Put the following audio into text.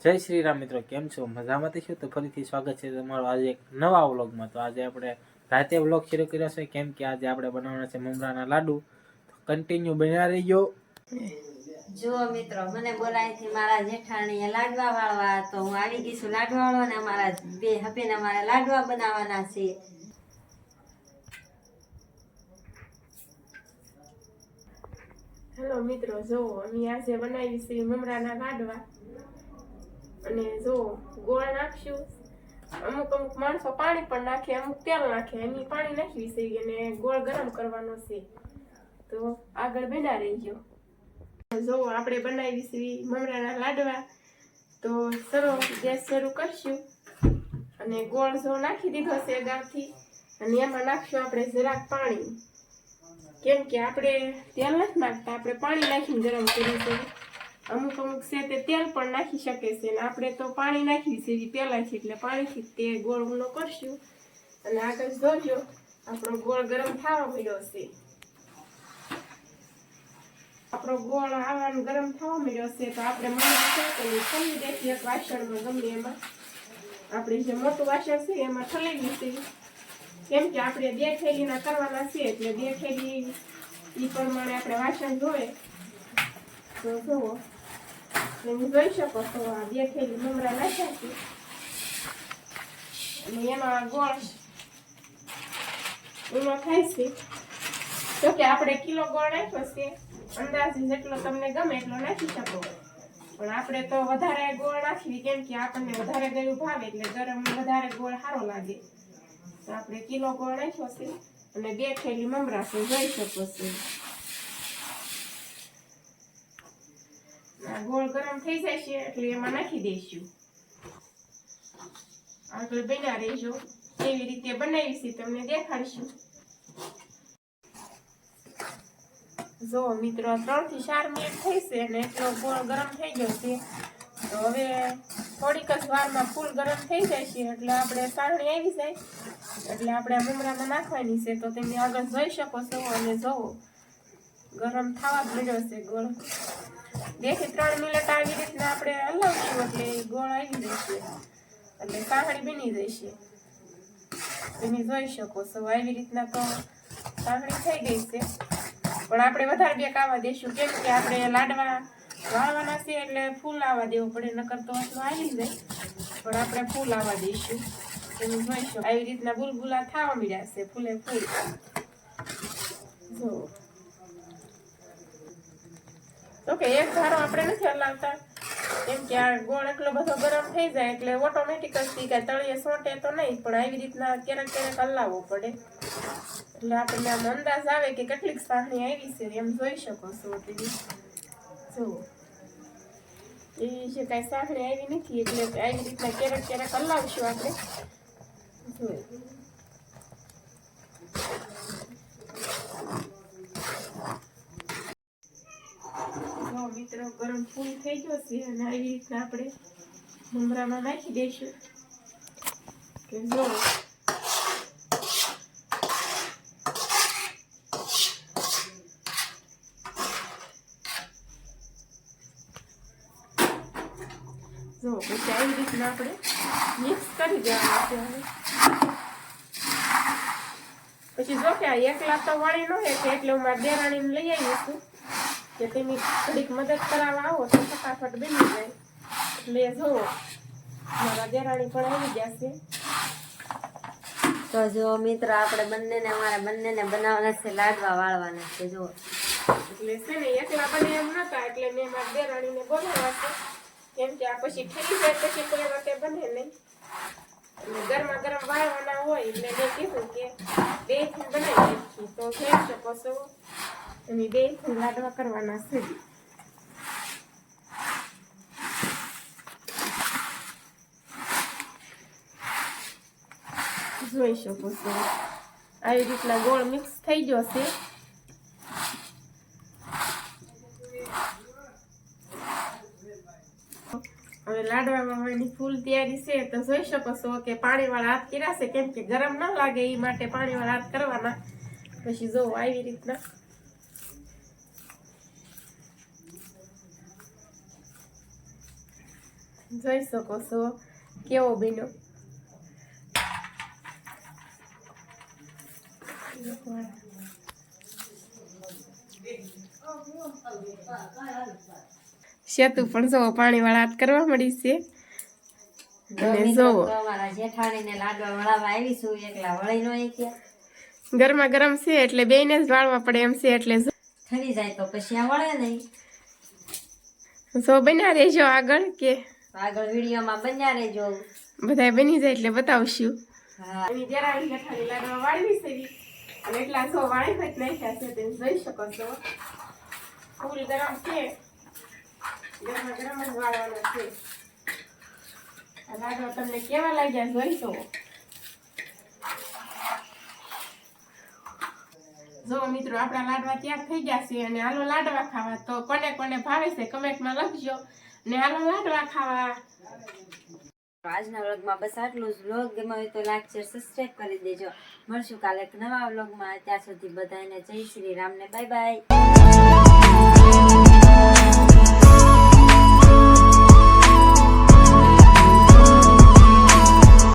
जय श्री राम मित्रों, केम छो? मजामांथी छो? तो फरीथी स्वागत है तमारो आज एक नवा व्लॉग में। तो आज आपणे राते व्लॉग शुरू कर्यो छे केम के आज आपणे बनाववाना छे ममराना लाडू। तो कंटिन्यू बन्या रह्यो। जो मित्रों मने बोलाय थी मारा जेठाणी लाडवा वाळवा तो हूँ आवी गई छुं लाडवा वाळवाना मारा बे हबेना मारा लाडवा बनाववाना छे। हेलो मित्रों, जो अमी आज बनावी छे ममराना लाडवा અને જો ગોળ નાખશું। અમુક અમુક માણસો પાણી પણ નાખે, અમુક તેલ નાખે। એની પાણી નાખવી છે અને ગોળ ગરમ કરવાનો છે। તો આગળ બના રહીજો। જો આપણે બનાવી છે મમરાના લાડવા। તો સરો ગેસ શરૂ કરશું અને ગોળ જો નાખી દીધો છે અગાઉથી અને એમાં નાખશું આપણે જરાક પાણી, કેમ કે આપણે તેલ નથી નાખતા, આપણે પાણી નાખીને ગરમ કરીશું। અમુક અમુક છે તે તેલ પણ નાખી શકે છે ને આપણે તો પાણી નાખવી છે પહેલાથી, એટલે પાણીથી તે ગોળ ઊંડો કરશું અને આગળ જોજો આપણો ગોળ ગરમ થવા મળ્યો છે। આપણો ગોળ આવાનો ગરમ થવા મળ્યો છે તો આપણે મમરા છે તો ઠલવી દઈશું એક વાસણમાં, ગમે એમાં। આપણે જે મોટું વાસણ છે એમાં ઠલવી છે, કેમ કે આપણે 2 થેલીના કરવાના છે એટલે 2 થેલી એ પ્રમાણે આપણે વાસણ ધોવે। તો જુઓ તમે જોઈ શકો છો આ 2 થેલી મમરા નાખ્યા છે અને એનો આ ગોળ ઊંડો થાય છે। તો કે આપણે કિલો ગોળ નાખ્યો છે, અંદાજે જેટલો તમને ગમે એટલો નાખી શકો, પણ આપણે તો વધારે ગોળ નાખવી, કેમ કે આપણને વધારે ગળ્યું ભાવે એટલે ગરમ વધારે ગોળ સારો લાગે। તો આપણે કિલો ગોળ નાખ્યો છે અને 2 થેલી મમરા છે, જોઈ શકો છો। ગોળ ગરમ થઈ જશે એટલે એમાં નાખી દઈશું। આગળ બન્યા રહેજો, કેવી રીતે બનાવી છે તમને દેખાડશું। જો મિત્રો 3 થી 4 મિનિટ થઈ છે અને એટલો ગોળ ગરમ થઈ ગયો છે। તો હવે થોડીક જ વારમાં ફૂલ ગરમ થઈ જશે એટલે આપણે સારણી આવી જાય એટલે આપણે મમરામાં નાખવાની છે। તો તમે આગળ જોઈ શકો છો અને જોવો ગરમ થવા જ મળ્યો છે ગોળ। 2 થી 3 મિનિટ આવી રીતના આપણે હલાવશું એટલે ગોળ આવી જશે એટલે સાહણી બની જશે। તમે જોઈ શકો છો આવી રીતના તો સાહણી થઈ ગઈ છે, પણ આપણે વધારે બેક આવવા દઈશું, કેમ કે આપણે લાડવા વાળવાના છે એટલે ફૂલ આવવા દેવું પડે, નકર તો આટલું આવી જાય, પણ આપણે ફૂલ આવવા દઈશું। તમે જોઈ શકો આવી રીતના બુલબુલા થવા મળ્યા છે ફૂલે ફૂલ। જો તો કે એક ધારો આપણે નથી હલાવતા, કેમ કે આ ગોળ એટલો બધો ગરમ થઈ જાય એટલે ઓટોમેટિક જ કે તળિયે સોંટે તો નહીં, પણ આવી રીતના ક્યારેક ક્યારેક હલાવવો પડે એટલે આપણને આમ અંદાજ આવે કે કેટલીક સાહણી આવી છે એમ જોઈ શકો છો તમે। જુઓ એ જે કાંઈ સાહણી આવી નથી એટલે આવી રીતના ક્યારેક ક્યારેક હલાવશું આપણે। જુઓ મિત્રો ગરમ ફૂલ થઈ ગયો છે અને આવી રીતના આપણે મમરામાં નાખી દઈશું કે જો પછી આવી રીતના આપણે મિક્સ કરી દેવાનું છે। પછી જો કે આ એકલા તો વાળી ન હે એટલે હું મારા દેરાણીને લઈ આવી છું કે તમે થોડીક મદદ કરાવવા આવો તો ફટાફટ બની જાય। એટલે જુઓ મારા દેરાણી પણ આવી ગયા છે। તો જો મિત્ર આપણે બંનેને અમારા બંનેને બનાવવાના છે લાડવા વાળવાના છે। જો એટલે છે ને એકલા બને એમ નતા એટલે મેં મારા દેરાણીને બોલાવ્યા છે, કેમ કે આ પછી ઠરી જાય પછી કોઈ વાતે બને નહીં એટલે ગરમા ગરમ વાળવાના હોય એટલે મેં કીધું કે 2 થી બનાવી નાખી। તો જોઈ શકો છો અમે 2 થી લાડવા કરવાના છે। જોઈ શકો છો આવી રીતના ગોળ મિક્સ થઈ ગયો છે। હવે લાડવા વાળવાની ફૂલ તૈયારી છે। તો જોઈ શકો છો કે પાણીવાળા હાથ કર્યા છે, કેમ કે ગરમ ન લાગે એ માટે પાણીવાળા હાથ કરવાના। પછી જો આવી રીતના જોઈ શકો છો કેવો બન્યો. સેતુ પણ જો પાણી વાળા હાથ કરવા મળી છે. અને મિત્રો, જોવો તો અમારા જેઠાણીને લાડવા વળાવવા આવીશું, એકલા વળી નો ગયા. ગરમા ગરમ છે એટલે બેયને જ વાળવા પડે એમ છે, એટલે ઠરી જાય તો પછી આ વળે નહીં. જો બન્યા રહેજો આગળ, કે આગળ વિડીયોમાં બન્યા રહેજો. બધા બની જાય એટલે બતાવશું. હા, એની જેઠાણી જેઠાણી લાડવા વાળવી છે અને એટલા જો વાળી ભાઈ નાખ્યા છે, તમે જોઈ શકો છો. ફૂલ ગરમ છે, ગરમા ગરમ જ વાળવાના છે. આ લાડવા તમને કેવા લાગ્યા જોઈ તો. જો મિત્રો, આપણા લાડવા તૈયાર થઈ ગયા છે અને હાલો લાડવા ખાવા. તો કોને કોને ભાવે છે કમેન્ટમાં લખજો ને હાલો લાડવા ખાવા. આજના વ્લોગમાં બસ આટલું જ. વ્લોગ ગમ્યો હોય તો લાઈક શેર સબસ્ક્રાઇબ કરી દેજો. મળશું કાલે એક નવા વ્લોગમાં. ત્યાં સુધી બધાને જય શ્રી રામ ને બાય બાય.